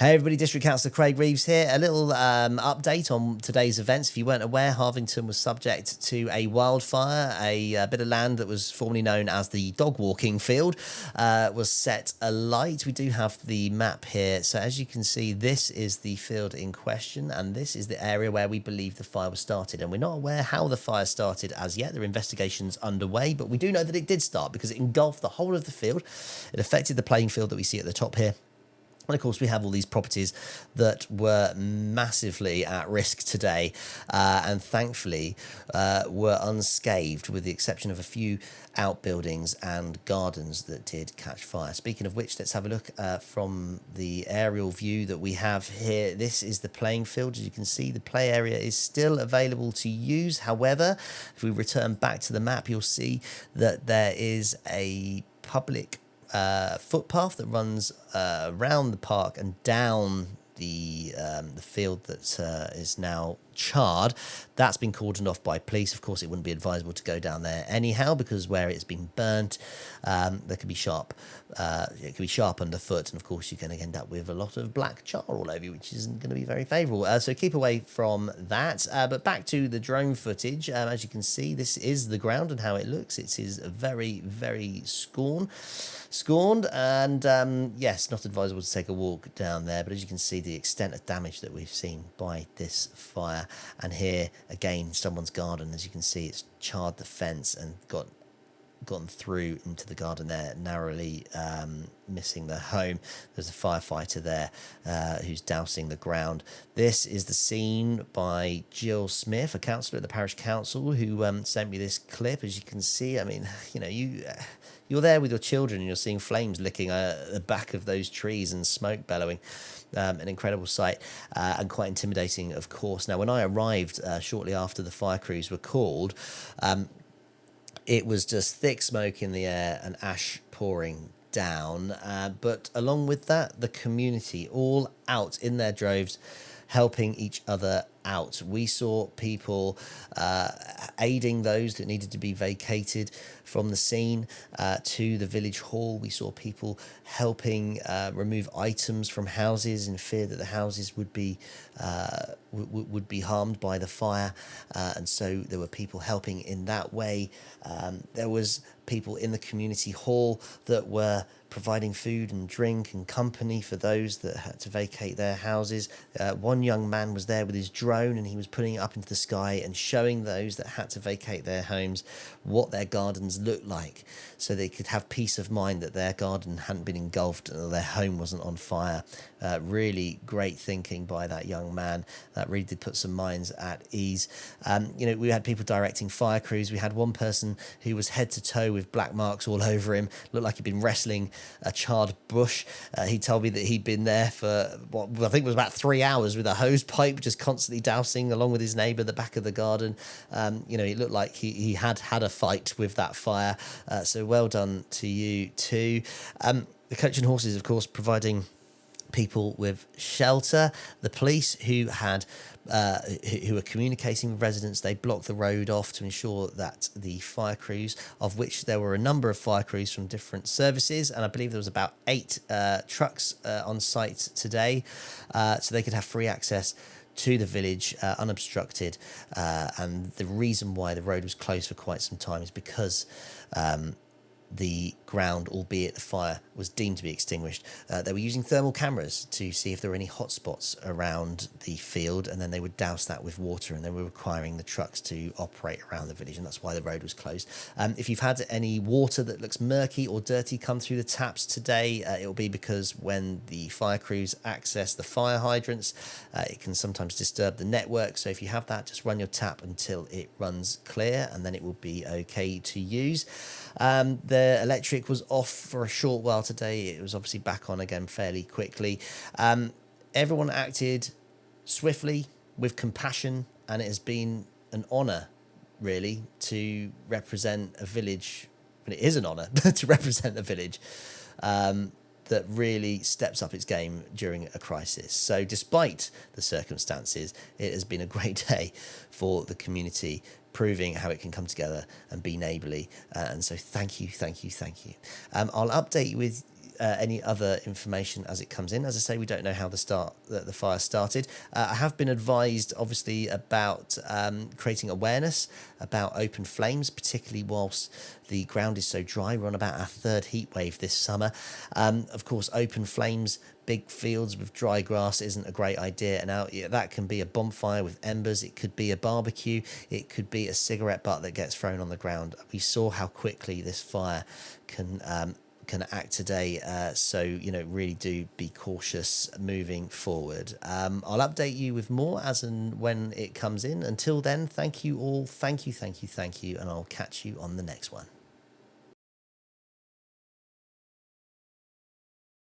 Hey everybody, District Councillor Craig Reeves here. A little update on today's events. If you weren't aware, Harvington was subject to a wildfire. A bit of land that was formerly known as the dog walking field was set alight. We do have the map here. So as you can see, this is the field in question, and this is the area where we believe the fire was started. And we're not aware how the fire started as yet. There are investigations underway, but we do know that it did start because it engulfed the whole of the field. It affected the playing field that we see at the top here. And of course, we have all these properties that were massively at risk today and thankfully were unscathed, with the exception of a few outbuildings and gardens that did catch fire. Speaking of which, let's have a look from the aerial view that we have here. This is the playing field. As you can see, the play area is still available to use. However, if we return back to the map, you'll see that there is a public footpath that runs around the park and down the field that is now charred. That's been cordoned off by police. Of course, it wouldn't be advisable to go down there anyhow, because where it's been burnt, there could be sharp. It could be sharp underfoot, and of course, you're going to end up with a lot of black char all over you, which isn't going to be very favourable. So keep away from that. But back to the drone footage. As you can see, this is the ground and how it looks. It is very, very scorned, and yes, not advisable to take a walk down there. But as you can see, the extent of damage that we've seen by this fire. And here again, someone's garden. As you can see, it's charred the fence and gone through into the garden there, narrowly missing their home. There's a firefighter there who's dousing the ground. This is the scene by Jill Smith, a councillor at the parish council, who sent me this clip. As you can see, I mean, you know, you're there with your children and you're seeing flames licking the back of those trees and smoke bellowing. An incredible sight and quite intimidating, of course. Now, when I arrived shortly after the fire crews were called, it was just thick smoke in the air and ash pouring down. But along with that, the community all out in their droves, helping each other out. We saw people aiding those that needed to be vacated from the scene to the village hall. We saw people helping remove items from houses in fear that the houses would be harmed by the fire, and so there were people helping in that way. There was people in the community hall that were providing food and drink and company for those that had to vacate their houses. One young man was there with his drone, and he was putting it up into the sky and showing those that had to vacate their homes what their gardens looked like, so they could have peace of mind that their garden hadn't been engulfed and their home wasn't on fire. Really great thinking by that young man. That really did put some minds at ease. You know, we had people directing fire crews. We had one person who was head to toe with black marks all over him, looked like he'd been wrestling a charred bush. He told me that he'd been there for what I think was about 3 hours with a hose pipe, just constantly dousing along with his neighbour the back of the garden. You know, it looked like he had had a fight with that fire. So well done to you too. The Coach and Horses, of course, providing people with shelter. The police who were communicating with residents, they blocked the road off to ensure that the fire crews, of which there were a number of fire crews from different services, and I believe there was about 8 trucks on site today, so they could have free access to the village unobstructed. And the reason why the road was closed for quite some time is because the ground, albeit the fire was deemed to be extinguished, they were using thermal cameras to see if there were any hot spots around the field, and then they would douse that with water, and they were requiring the trucks to operate around the village, and that's why the road was closed. If you've had any water that looks murky or dirty come through the taps today, it will be because when the fire crews access the fire hydrants, it can sometimes disturb the network. So if you have that, just run your tap until it runs clear, and then it will be okay to use. The electric was off for a short while today. It was obviously back on again fairly quickly. Everyone acted swiftly, with compassion, and it has been an honour, really, to represent a village. And it is an honour to represent a village that really steps up its game during a crisis. So despite the circumstances, it has been a great day for the community, proving how it can come together and be neighbourly. And so thank you. I'll update you with any other information as it comes in. As I say, we don't know how the fire started. I have been advised, obviously, about creating awareness about open flames, particularly whilst the ground is so dry. We're on about our third heat wave this summer. Of course, open flames, big fields with dry grass isn't a great idea. And that can be a bonfire with embers. It could be a barbecue. It could be a cigarette butt that gets thrown on the ground. We saw how quickly this fire can act today. So, really do be cautious moving forward. I'll update you with more as and when it comes in. Until then, thank you all. Thank you. And I'll catch you on the next one.